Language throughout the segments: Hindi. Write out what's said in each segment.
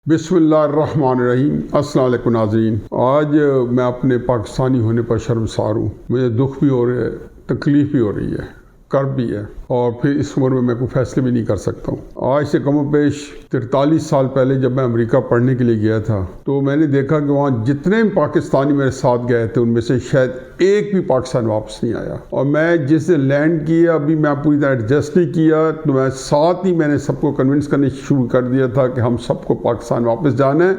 बिस्मिल्लाहिर्रहमानिर्रहीम। अस्सलाम वालेकुम नाज़रीन। आज मैं अपने पाकिस्तानी होने पर शर्मसार हूँ। मुझे दुख भी हो रहा है, तकलीफ़ भी हो रही है, कर्ब भी है, और फिर इस उम्र में मैं कोई फैसले भी नहीं कर सकता हूँ। आज से कम पेश 43 साल पहले जब मैं अमेरिका पढ़ने के लिए गया था तो मैंने देखा कि वहाँ जितने पाकिस्तानी मेरे साथ गए थे उनमें से शायद एक भी पाकिस्तान वापस नहीं आया। और मैं जिस दिन लैंड किया, अभी मैं पूरी तरह एडजस्ट नहीं किया, तो मैं साथ ही मैंने सबको कन्विंस करने शुरू कर दिया था कि हम सबको पाकिस्तान वापस जाना है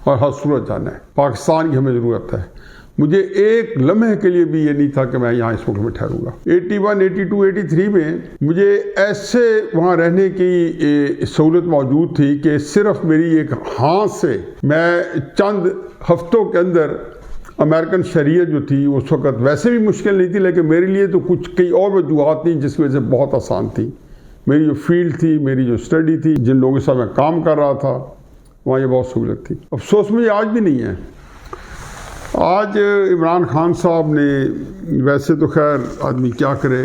और हर सूरत जाना है। पाकिस्तान की हमें ज़रूरत है। मुझे एक लम्हे के लिए भी ये नहीं था कि मैं यहाँ इस मुल्क में ठहरूंगा। 81, 82, 83 में मुझे ऐसे वहाँ रहने की सहूलत मौजूद थी कि सिर्फ मेरी एक हाँ से मैं चंद हफ्तों के अंदर अमेरिकन शरीयत जो थी उस वक़्त वैसे भी मुश्किल नहीं थी, लेकिन मेरे लिए तो कई और वजूहत थी जिसकी वजह से बहुत आसान थी। मेरी जो फील्ड थी, मेरी जो स्टडी थी, जिन लोगों के साथ मैं काम कर रहा था, वहाँ ये बहुत सहूलत थी। अफसोस मुझे आज भी नहीं है। आज इमरान खान साहब ने, वैसे तो खैर आदमी क्या करे,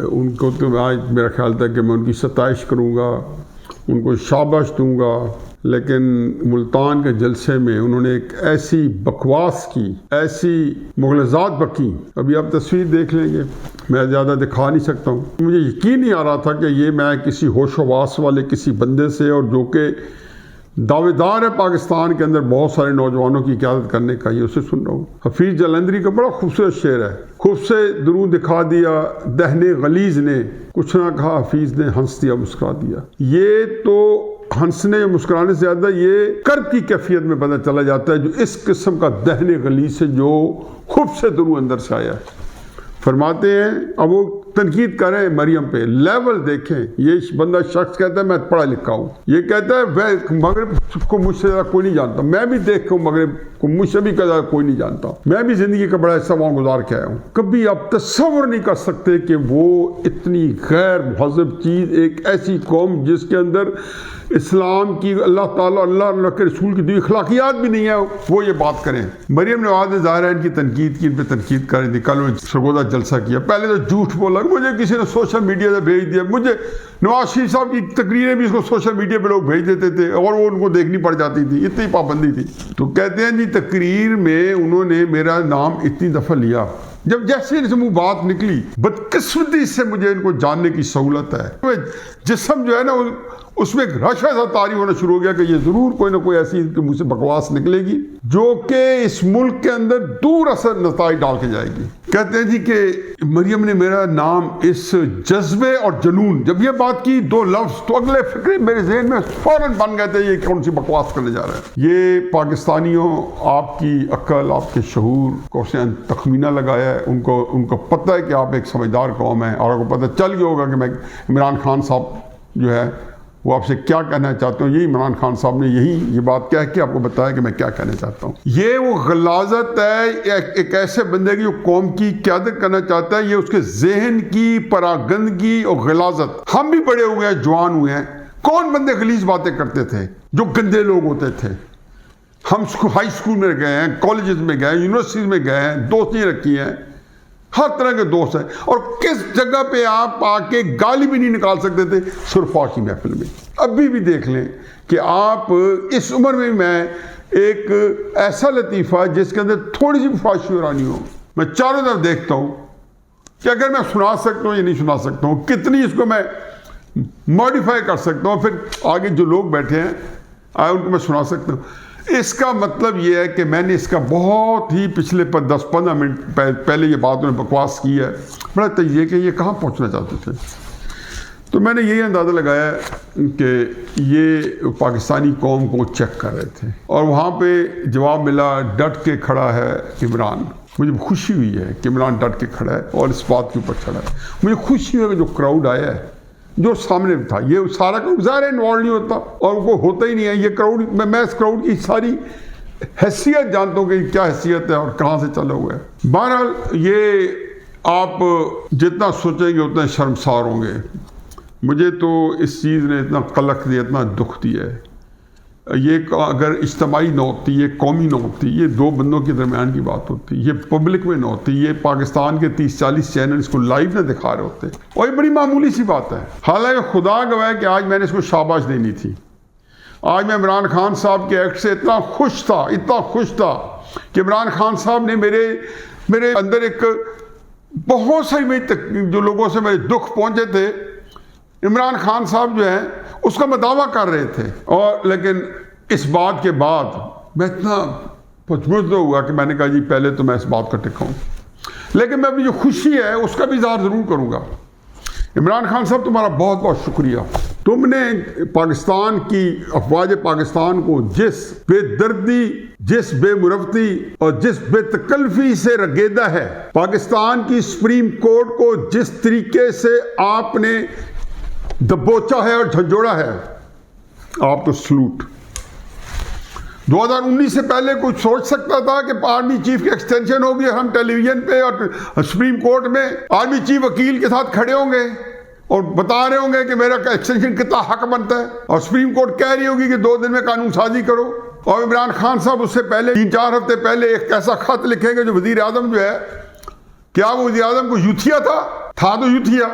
उनको तो आज मेरा ख्याल था कि मैं उनकी सताइश करूँगा, उनको शाबाश दूँगा, लेकिन मुल्तान के जलसे में उन्होंने एक ऐसी बकवास की, ऐसी मुग़लज़ात बकी। अभी आप तस्वीर देख लेंगे, मैं ज़्यादा दिखा नहीं सकता हूँ। मुझे यकीन नहीं आ रहा था कि ये मैं किसी होशोवास वाले किसी बंदे से, और जो कि दावेदार है पाकिस्तान के अंदर बहुत सारे नौजवानों की क़यादत करने का, ये उसे सुन रहा हूँ। हफीज़ जलंधरी का बड़ा खूबसूरत शेर है, खुद से दुरूद दिखा दिया दहने गलीज़ ने, कुछ ना कहा हफीज़ ने, हंस दिया मुस्कुरा दिया। ये तो हंसने या मुस्कुराने से ज़्यादा ये कर्ब की कैफियत में पता चला जाता है, जो इस किस्म का दहने गलीज़ से जो खुद से दुरूद अंदर से आया है। फरमाते हैं, अब वो तनकीद करें मरियम पे, लेवल देखें। ये बंदा शख्स कहता है मैं पढ़ा लिखा हूँ, ये कहता है वह मगरब को मुझसे ज़्यादा कोई नहीं जानता। मैं भी देख के मगरब को मुझसे भी ज़्यादा कोई नहीं जानता। मैं भी ज़िंदगी का बड़ा हिस्सा वहाँ गुजार के आया हूँ। कभी आप तस्वर नहीं कर सकते कि वो इतनी गैर महज़ब चीज़, एक ऐसी कौम जिसके अंदर इस्लाम की, अल्लाह ताला, अल्लाह के रसूल की दी अखलाकियात भी नहीं है, वो ये बात करें। मरियम नवाज़ ने ज़ाहिर है इनकी तनकीद की, इन पर तनकीद कर दी। कल सरगोदा जलसा किया, पहले तो झूठ बोला, मुझे किसी ने सोशल मीडिया से भेज दिया। मुझे नवाज शरीफ साहब की तकरीरें भी इसको सोशल मीडिया पे लोग भेज देते थे और वो उनको देखनी पड़ जाती थी, इतनी पाबंदी थी। तो कहते हैं जी तकरीर में उन्होंने मेरा नाम इतनी दफ़ा लिया, जब जैसे इनसे मुँह बात निकली, बदकिस्मती से मुझे इनको जानने की सहूलत है। जिस्म जो है ना उसमें एक रश ऐसा तारी होना शुरू हो गया कि ये ज़रूर कोई ना कोई ऐसी मुझसे बकवास निकलेगी जो कि इस मुल्क के अंदर दूर असर नताइज डाल के जाएगी। कहते हैं जी कि मरियम ने मेरा नाम इस जज्बे और जुनून, जब ये बात की दो लफ्ज़, तो अगले फिक्रे मेरे जहन में फ़ौरन बन गए थे, ये कौन सी बकवास करने जा रहा है। ये पाकिस्तानियों आपकी अक्ल, आपके शऊर को उसने तखमीना लगाया है। उनको पता है कि आप एक समझदार कौम है, और आपको पता चल गया होगा कि मैं इमरान खान साहब जो है वो आपसे क्या कहना चाहते हो। यही इमरान खान साहब ने ये बात कह के आपको बताया कि मैं क्या कहना चाहता हूँ। ये वो गलाजत है एक ऐसे बंदे की जो कौम की क़यादत करना चाहता है। ये उसके जहन की परागंदगी और गलाजत। हम भी बड़े हुए हैं, जवान हुए हैं, कौन बंदे गलीज बातें करते थे, जो गंदे लोग होते थे। हम हाई स्कूल में गए हैं, कॉलेजेस में गए, यूनिवर्सिटीज़ में गए हैं, दोस्तियाँ रखी हैं, हर तरह के दोस्त हैं, और किस जगह पे आप आके गाली भी नहीं निकाल सकते थे सुरफा की महफिल में। अभी भी देख लें कि आप इस उम्र में, मैं एक ऐसा लतीफ़ा जिसके अंदर थोड़ी सी फाशी रानी हो, मैं चारों तरफ देखता हूँ कि अगर मैं सुना सकता हूँ या नहीं सुना सकता हूँ, कितनी इसको मैं मॉडिफाई कर सकता हूँ, फिर आगे जो लोग बैठे हैं उनको मैं सुना सकता हूँ। इसका मतलब ये है कि मैंने इसका बहुत ही पिछले 10-15 मिनट पहले ये बात उन्होंने बकवास की है, बड़ा तजिए कि ये कहाँ पहुँचना चाहते थे। तो मैंने यही अंदाज़ा लगाया कि ये पाकिस्तानी कौम को चेक कर रहे थे, और वहाँ पे जवाब मिला, डट के खड़ा है इमरान। मुझे खुशी हुई है कि इमरान डट के खड़ा है और इस बात के ऊपर खड़ा है। मुझे खुशी हुई कि जो क्राउड आया है, जो सामने था, ये सारा क्राउड ज़ाहिर इन्वॉल्व नहीं होता, और वो होता ही नहीं है। ये क्राउड, मैं इस क्राउड की सारी हैसियत जानता हूँ कि क्या हैसियत है और कहाँ से चला हुआ है। बहरहाल ये आप जितना सोचेंगे उतना शर्मसार होंगे। मुझे तो इस चीज़ ने इतना कलक दिया, इतना दुख दिया है। ये अगर इज्तमाही न होती, ये कौमी न होती, ये दो बंदों के दरमियान की बात होती, ये पब्लिक में न होती, ये पाकिस्तान के 30-40 चैनल इसको लाइव न दिखा रहे होते, और ये बड़ी मामूली सी बात है। हालांकि खुदा गवाह है कि आज मैंने इसको शाबाश देनी थी, आज मैं इमरान खान साहब के एक्ट से इतना खुश था कि इमरान खान साहब ने मेरे अंदर एक बहुत सारी जो लोगों से मेरे दुख पहुंचे थे, इमरान खान साहब जो है उसका मैं दावा कर रहे थे। और लेकिन इस बात के बाद मैं इतना पचमुच हुआ कि मैंने कहा जी पहले तो मैं इस बात का टिकाऊं, लेकिन मैं अभी जो खुशी है उसका भी इज़हार ज़रूर करूँगा। इमरान खान साहब तुम्हारा बहुत बहुत शुक्रिया। तुमने पाकिस्तान की अफवाज पाकिस्तान को जिस बेदर्दी, जिस बेमुरवती और जिस बेतकल्फी से रगेदा है, पाकिस्तान की सुप्रीम कोर्ट को जिस तरीके से आपने दबोचा है और झंझोड़ा है, आपको सलूट। 2019 से पहले कुछ सोच सकता था कि आर्मी चीफ की एक्सटेंशन होगी और हम टेलीविजन पे और सुप्रीम कोर्ट में आर्मी चीफ वकील के साथ खड़े होंगे और बता रहे होंगे कि मेरा एक्सटेंशन कितना हक बनता है, और सुप्रीम कोर्ट कह रही होगी कि 2 दिन में कानून साजी करो। और इमरान खान साहब उससे पहले 3-4 हफ्ते पहले एक ऐसा खत लिखेंगे जो वजीर आजम जो है, क्या वो वजीर आजम को यूथिया था तो यूथिया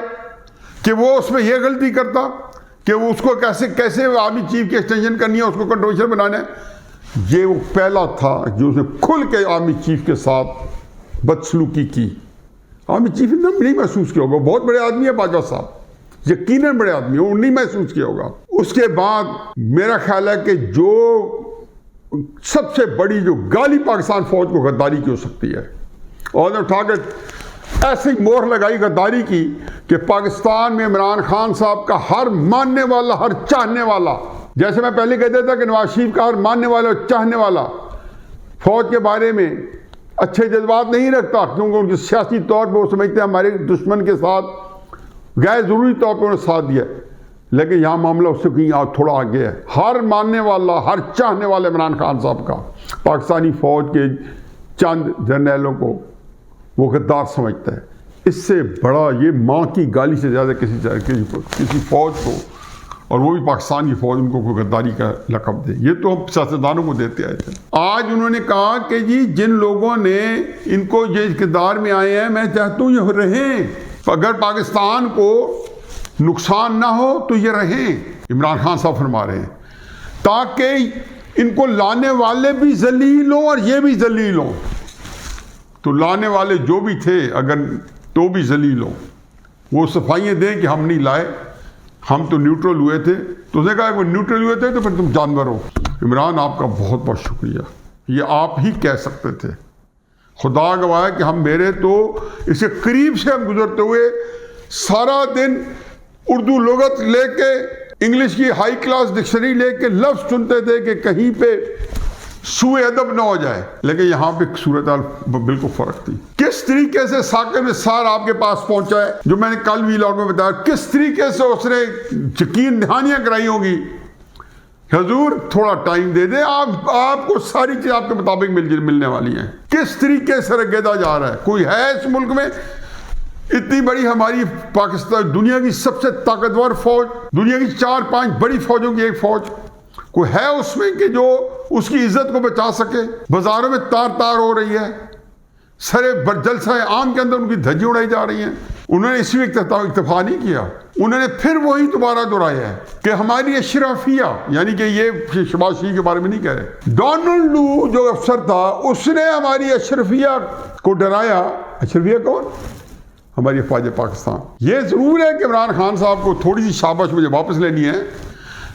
कि वो उसमें यह गलती करता कि वो उसको कैसे आर्मी चीफ की एक्सटेंशन करनी है, उसको कंट्रोवर्शियल बनाना है। ये वो पहला था जो उसने खुल के आर्मी चीफ के साथ बदसलूकी की। आर्मी चीफ ने नहीं महसूस किया होगा, बहुत बड़े आदमी है बाजवा साहब, यकीनन बड़े आदमी है, उन्होंने नहीं महसूस किया होगा। उसके बाद मेरा ख्याल है कि जो सबसे बड़ी जो गाली पाकिस्तान फौज को गद्दारी की हो सकती है, और उठा के ऐसी मोहर लगाई गद्दारी की कि पाकिस्तान में इमरान खान साहब का हर मानने वाला, हर चाहने वाला, जैसे मैं पहले कहता था कि नवाज शरीफ का हर मानने वाला और चाहने वाला फौज के बारे में अच्छे जज्बात नहीं रखता, क्योंकि उनके सियासी तौर पर वो समझते हैं हमारे दुश्मन के साथ गैर ज़रूरी तौर पर उन्होंने साथ दिया। लेकिन यहाँ मामला उससे कहीं थोड़ा आगे है। हर मानने वाला, हर चाहने वाला इमरान खान साहब का पाकिस्तानी फौज के चंद जर्नैलों को वो गद्दार समझता है। इससे बड़ा ये माँ की गाली से ज़्यादा किसी फौज को, और वो भी पाकिस्तान की फौज, उनको कोई गद्दारी का लक़ब दे, ये तो हम सियासतदानों को देते आए थे। आज उन्होंने कहा कि जी जिन लोगों ने इनको ये इक़्तिदार में आए हैं, मैं चाहता हूँ ये रहें, अगर पाकिस्तान को नुकसान ना हो तो ये रहें। इमरान खान साहब फरमा रहे हैं ताकि इनको लाने वाले भी जलील हों और ये भी जलील हों। तो लाने वाले जो भी थे अगर तो भी जलील हों, वो सफाइयाँ दें कि हम नहीं लाए, हम तो न्यूट्रल हुए थे। तो उसने कहा वो न्यूट्रल हुए थे तो फिर तुम जानवर हो। इमरान आपका बहुत बहुत शुक्रिया, ये आप ही कह सकते थे। खुदा गवाह कि हम मेरे तो इसके करीब से हम गुजरते हुए सारा दिन उर्दू लुगत लेके, इंग्लिश की हाई क्लास डिक्शनरी लेके लफ्ज़ चुनते थे कि कहीं पे सूए अदब ना हो जाए, लेकिन यहाँ पे सूरत बिल्कुल फ़र्क थी। किस तरीके से साकिब निसार आपके पास पहुँचा है, जो मैंने कल व्लॉग में बताया, किस तरीके से उसने यकीन दहानियाँ कराई होगी। हजूर थोड़ा टाइम दे दे, आपको सारी चीज़ आपके मुताबिक मिलने वाली हैं। किस तरीके से रगेदा जा रहा है। कोई है इस मुल्क में इतनी बड़ी, हमारी पाकिस्तान दुनिया की सबसे ताकतवर फौज, दुनिया की 4-5 बड़ी फौजों की एक फौज, कोई है उसमें कि जो उसकी इज्जत को बचा सके। बाजारों में तार हो रही है, सरे जलसा आम के अंदर उनकी धज्जी उड़ाई जा रही हैं। उन्होंने इसी इक्तफा नहीं किया, उन्होंने फिर वही दोबारा दोहराया है कि हमारी अशरफिया, यानी कि ये शहबाज शरीफ के बारे में नहीं कह रहे, डोनाल्ड लू जो अफसर था उसने हमारी अशरफिया को डराया। अशरफिया कौन? हमारी अफवाज पाकिस्तान। ये ज़रूर है कि इमरान खान साहब को थोड़ी सी शाबाश मुझे वापस लेनी है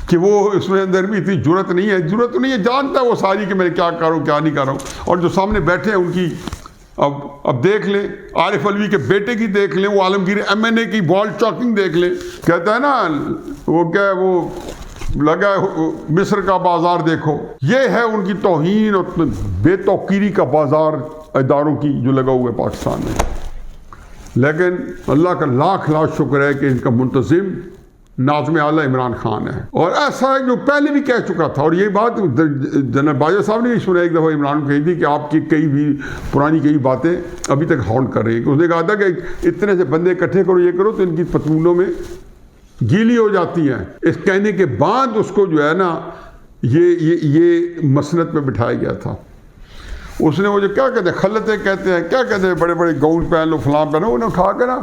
कि वो इसमें अंदर भी इतनी जरूरत नहीं है, जरूरत तो नहीं है, जानता है वो सारी कि मैं क्या कर रहा हूँ क्या नहीं कर रहा हूँ। और जो सामने बैठे हैं उनकी अब देख लें, आरिफ अलवी के बेटे की देख लें, वो आलमगीर MNA की बॉल चॉकिंग देख लें। कहता है ना वो क्या है, वो लगा मिस्र का बाजार देखो, ये है उनकी तौहीन और बेतौकीरी का बाजार इदारों की जो लगा हुआ है पाकिस्तान में। लेकिन अल्लाह का लाख शुक्र है कि इनका मुंतजिम नाज़िम आला इमरान खान है। और ऐसा है जो पहले भी कह चुका था, और ये बात जनरल बाजवा साहब ने भी सुना एक दफ़ा इमरान को कही थी कि आपकी कई बातें अभी तक हॉन्ट कर रही हैं। उसने कहा था कि इतने से बंदे इकट्ठे करो, ये करो, तो इनकी पतलूनों में गीली हो जाती हैं। इस कहने के बाद उसको जो है ना ये मसनद पे बिठाया गया था। उसने वो जो क्या कहते हैं, खलते कहते हैं, क्या कहते हैं, बड़े बड़े गाउन पहन लो, फलां पहनो, उन्हें उठा के ना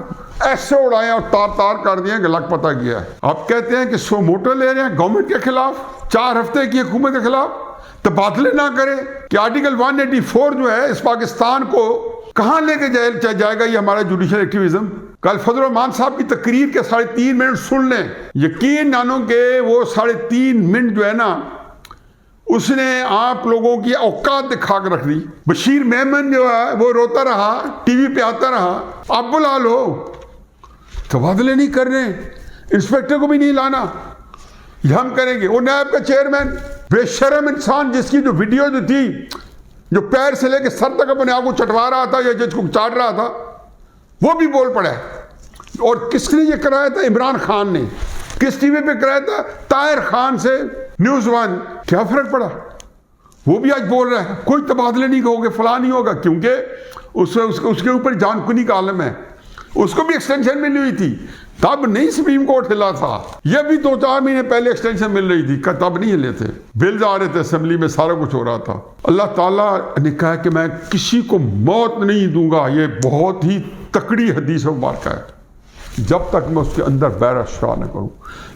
ऐसे उड़ाए और तार तार कर दिए कि लग पता किया है। अब कहते हैं कि सो मोटर ले रहे हैं गवर्नमेंट के खिलाफ, 4 हफ्ते की हुकूमत के खिलाफ, तबादले ना करें कि आर्टिकल 184 जो है इस पाकिस्तान को कहां लेके जाएगा। ये हमारा जुडिशियल एक्टिविज्म। कल फजल रहमान साहब की तकरीर के 3.5 मिनट सुन लें, यकीन मानो के वो 3.5 मिनट जो है ना, उसने आप लोगों की औकात दिखा कर रख दी। बशीर मेमन जो है वो रोता रहा, टीवी पे आता रहा, आप बुला लो, तबादले नहीं कर रहे, इंस्पेक्टर को भी नहीं लाना, ये हम करेंगे। वो नायब का चेयरमैन बेशरम इंसान, जिसकी जो वीडियो जो थी, जो पैर से लेकर सर तक अपने आप को चटवा रहा था या जिसको चाट रहा था, वो भी बोल पड़ा है। और किसने ये कराया था? इमरान खान ने। किस टीवी पे कराया था? ताहिर खान से न्यूज़ 1। क्या फर्क पड़ा? वो भी आज बोल रहा है कोई तबादले नहीं होंगे, फला नहीं होगा, क्योंकि उसके ऊपर जानकुनी का आलम है। उसको भी एक्सटेंशन मिली हुई थी, तब नहीं सुप्रीम कोर्ट हिला था। यह भी 2-4 महीने पहले एक्सटेंशन मिल रही थी, तब नहीं हिले थे। बिल्स आ रहे थे असेंबली में, सारा कुछ हो रहा था। अल्लाह ताला ने कहा कि मैं किसी को मौत नहीं दूंगा। ये बहुत ही तकड़ी हदीस मुबारक है, जब तक मैं उसके अंदर बैर शा न करूँ।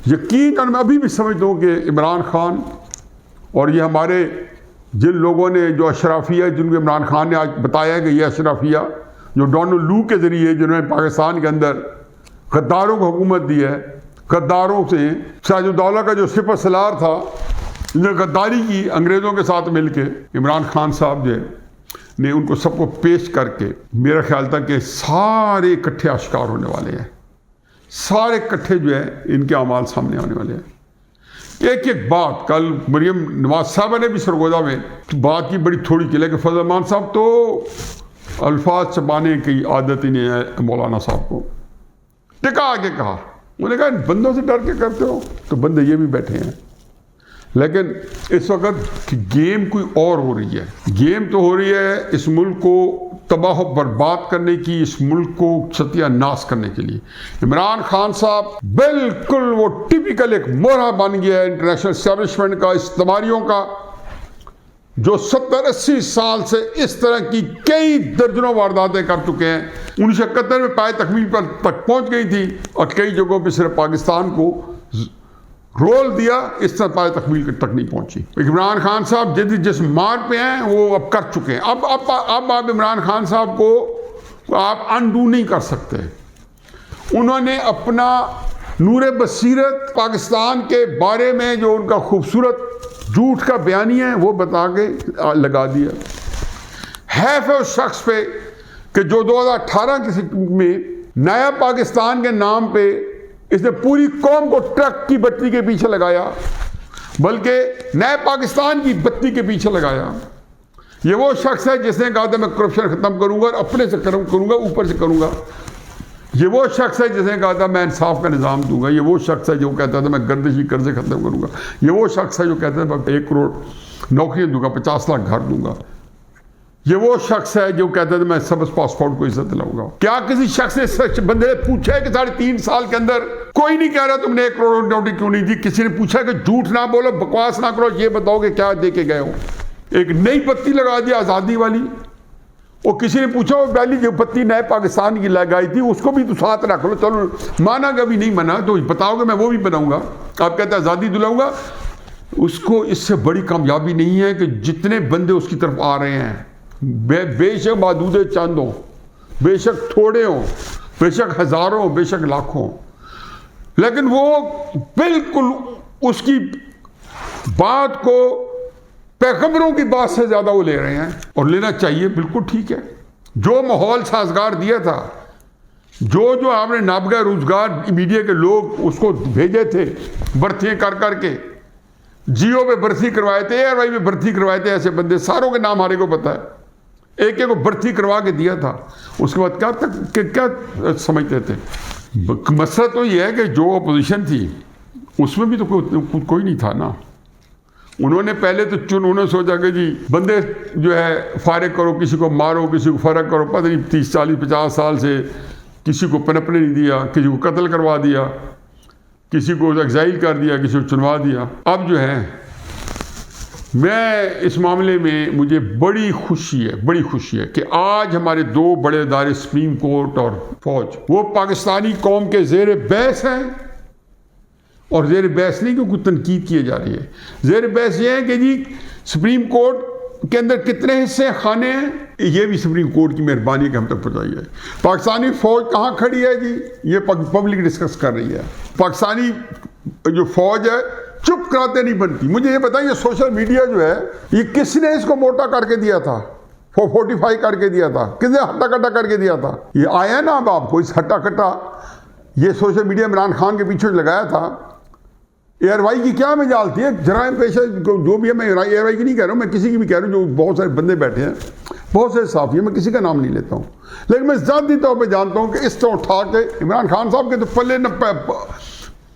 यकीन मैं अभी भी समझता हूँ कि इमरान खान और ये हमारे जिन लोगों ने जो अशराफिया, जिनको इमरान खान ने आज बताया कि ये अशराफिया जो डोनाल्ड लू के ज़रिए जिन्होंने पाकिस्तान के अंदर गद्दारों को हुकूमत दी है, गद्दारों से सिराजुद्दौला का जो सिपह सलार था, जिन्होंने गद्दारी की अंग्रेज़ों के साथ मिलके, इमरान खान साहब जो ने उनको सबको पेश करके मेरा ख्याल था कि सारे इकट्ठे आश्कार होने वाले हैं, सारे इकट्ठे जो है इनके अमाल सामने आने वाले हैं। एक एक बात कल मरियम नवाज साहब ने भी सरगोदा में बात की, बड़ी थोड़ी की, लेकिन फजल रहमान साहब तो अल्फाज छपाने की आदत ही नहीं है मौलाना साहब को। टिका आगे कहा, उन्होंने कहा बंदों से डर के करते हो, तो बंदे ये भी बैठे हैं। लेकिन इस वक्त गेम कोई और हो रही है। गेम तो हो रही है इस मुल्क को तबाह बर्बाद करने की, इस मुल्क को सत्यानाश करने के लिए। इमरान खान साहब बिल्कुल वो टिपिकल एक मोहरा बन गया है इंटरनेशनल एस्टेब्लिशमेंट का, इस्तेमारियों का, जो 70-80 साल से इस तरह की कई दर्जनों वारदातें कर चुके हैं। 1971 में पाए तकमील पर तक पहुंच गई थी और कई जगहों पर सिर्फ पाकिस्तान को रोल दिया, इस तरह पाए तकमील तक नहीं पहुंची। इमरान खान साहब जिस मार्ग पे हैं वो अब कर चुके हैं। अब आप इमरान खान साहब को आप अनडू नहीं कर सकते। उन्होंने अपना नूरे बसीरत पाकिस्तान के बारे में जो उनका खूबसूरत झूठ का बयानिया है वो बता के लगा दिया। हैफ है उस शख्स पे कि जो 2018 में नया पाकिस्तान के नाम पे इसने पूरी कौम को ट्रक की बत्ती के पीछे लगाया, बल्कि नए पाकिस्तान की बत्ती के पीछे लगाया। ये वो शख्स है जिसने कहा था मैं करप्शन खत्म करूंगा और अपने से करूंगा, ऊपर से करूंगा। ये वो शख्स है जिसने कहा था मैं इंसाफ का निज़ाम दूंगा। ये वो शख्स है जो कहता था मैं गर्दिशी कर्जे खत्म करूंगा। ये वो शख्स है जो कहता था मैं 1 करोड़ नौकरियां दूंगा, 50 लाख घर दूंगा। ये वो शख्स है जो कहता था मैं सबस पासपोर्ट को इज्जत दिलाऊंगा। क्या किसी शख्स ने सच बंदे ने पूछा है कि 3.5 साल के अंदर कोई नहीं कह रहा तुमने 1 करोड़ नौकरी क्यों नहीं दी? किसी ने पूछा कि झूठ ना बोलो, बकवास ना करो, ये बताओ कि क्या दे के गए हो? एक नई बत्ती लगा दी आज़ादी वाली। और किसी ने पूछा वो पहली जो बत्ती नए पाकिस्तान की लगाई थी उसको भी तो साथ रख लो। चलो माना कभी नहीं माना तो बताओगे मैं वो भी बनाऊंगा। आप कहते हैं आज़ादी दिलाऊंगा, उसको इससे बड़ी कामयाबी नहीं है कि जितने बंदे उसकी तरफ आ रहे हैं, बेशक मादूदे चंद हों, बेशक थोड़े हों, बेशक हजारों हों, बेशक लाखों, लेकिन वो बिल्कुल उसकी बात को पैगंबरों की बात से ज्यादा वो ले रहे हैं और लेना चाहिए। बिल्कुल ठीक है। जो माहौल साजगार दिया था, जो आपने नाबगा रोजगार मीडिया के लोग उसको भेजे थे भर्तियां कर करके, जियो पे भर्ती करवाए थे, एयरवाई में भर्ती करवाए थे, ऐसे बंदे सारों के नाम हमारे को पता है। एक को भर्ती करवा के दिया था। उसके बाद क्या समझते थे? मसला तो यह है कि जो अपोजिशन थी उसमें भी तो कोई नहीं था ना। उन्होंने पहले तो उन्होंने सोचा कि जी बंदे जो है फारिग करो, किसी को मारो, किसी को फर्क करो। पता नहीं 30, 40, 50 साल से किसी को पनपने नहीं दिया, किसी को कत्ल करवा दिया, किसी को एग्जाइल कर दिया, किसी को चुनवा दिया। अब जो है मैं इस मामले में मुझे बड़ी खुशी है कि आज हमारे दो बड़े इदारे सुप्रीम कोर्ट और फौज वो पाकिस्तानी कौम के ज़ेर बहस हैं। और ज़ेर बहस नहीं क्योंकि तनकीद की जा रही है, ज़ेर बहस ये है कि जी सुप्रीम कोर्ट के अंदर कितने हिस्से खाने हैं, ये भी सुप्रीम कोर्ट की मेहरबानी के हम तक पहुँचाई है। पाकिस्तानी फौज कहाँ खड़ी है जी, ये पब्लिक डिस्कस कर रही है। पाकिस्तानी जो फौज है चुप कराते नहीं बनती। मुझे ये बताइए सोशल मीडिया जो है ये किसने इसको मोटा करके दिया था, 445 करके दिया था, किसने हट्टा कट्टा करके दिया था? ये आया ना अब आपको इस हट्टा कट्टा, ये सोशल मीडिया इमरान खान के पीछे लगाया था। एयरवाई की क्या मजाल थी, जराइम पेशा जो भी है, मैं एयरवाई की नहीं कह रहा हूँ, मैं किसी की भी कह रहा हूँ, जो बहुत सारे बंदे बैठे हैं, बहुत सारे साफी हैं, मैं किसी का नाम नहीं लेता हूँ, लेकिन मैं ज़ाती तौर पर जानता हूँ कि इस तरह उठा के इमरान खान साहब के तो पल्ले न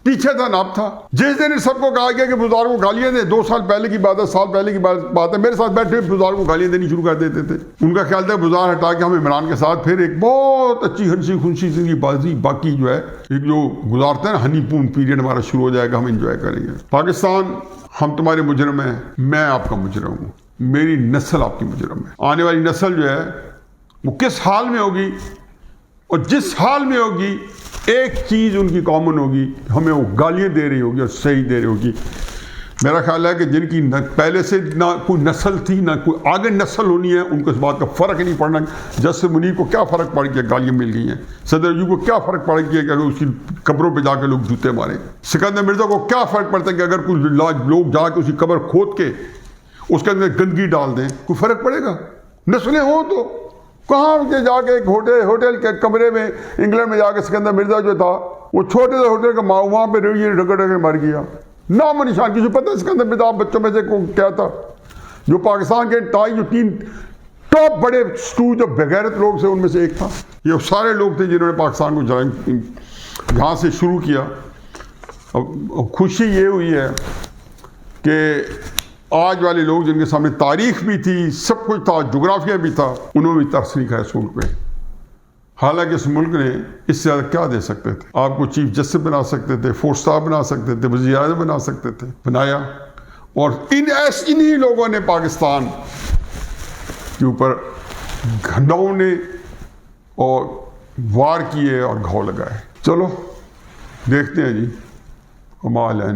पीछे था नाप था। जिस दिन सबको कहा गया कि बुजुर्गों को गालियां दे, 2 साल पहले की बात है, साल पहले की बात है, मेरे साथ बैठे बुजुर्गों को गालियां देनी शुरू कर देते थे। उनका ख्याल था बुजुर्ग हटा के हम इमरान के साथ फिर एक बहुत अच्छी हंसी खुशी जिंदगी बाकी जो है एक जो गुजारते हैं ना हनीमून पीरियड हमारा शुरू हो जाएगा, हम इंजॉय करेंगे। पाकिस्तान हम तुम्हारे मुजरम है, मैं आपका मुजरम हूँ, मेरी नस्ल आपकी मुजरम है। आने वाली नस्ल जो है वो किस हाल में होगी, और जिस हाल में होगी एक चीज़ उनकी कॉमन होगी, हमें वो गालियाँ दे रही होगी और सही दे रही होगी। मेरा ख्याल है कि जिनकी पहले से ना कोई नस्ल थी ना कोई आगे नस्ल होनी है, उनको इस बात का फ़र्क नहीं पड़ना। जस्टिस मुनीर को क्या फ़र्क पड़ गया, गालियाँ मिल गई हैं। सदर जी को क्या फ़र्क पड़ गया कि अगर उसकी कब्रों पे जाकर लोग जूते मारे। सिकंदर मिर्ज़ा को क्या फ़र्क पड़ता है कि अगर कुछ लोग जाके उसकी कब्र खोद के उसके अंदर गंदगी डाल दें, कोई फ़र्क पड़ेगा? नस्लें हो तो कहाँ मुझे जाके एक होटल के कमरे में इंग्लैंड में जाके सिकंदर मिर्जा जो था वो छोटे से होटल का वहाँ पे रगड़ मर गया, नाम निशान। किसी पता है सिकंदर मिर्जा बच्चों में से क्या था? जो पाकिस्तान के जो 3 टॉप बड़े स्टू जो बेगैरत लोग थे उनमें से एक था। ये सारे लोग थे जिन्होंने पाकिस्तान को यहाँ से शुरू किया। अब खुशी ये हुई है कि आज वाले लोग जिनके सामने तारीख भी थी, सब कुछ था, जोग्राफिया भी था, उन्होंने भी तरस नहीं खाया इस मुल्क पे। हालांकि इस मुल्क ने इससे ज़्यादा क्या दे सकते थे? आपको चीफ जस्टिस बना सकते थे, 4 स्टार बना सकते थे, वज़ीर आज़म बना सकते थे, बनाया। और इन्हीं लोगों ने पाकिस्तान के ऊपर घनौने और वार किए और घाव लगाए। चलो देखते हैं जी, कमाल है।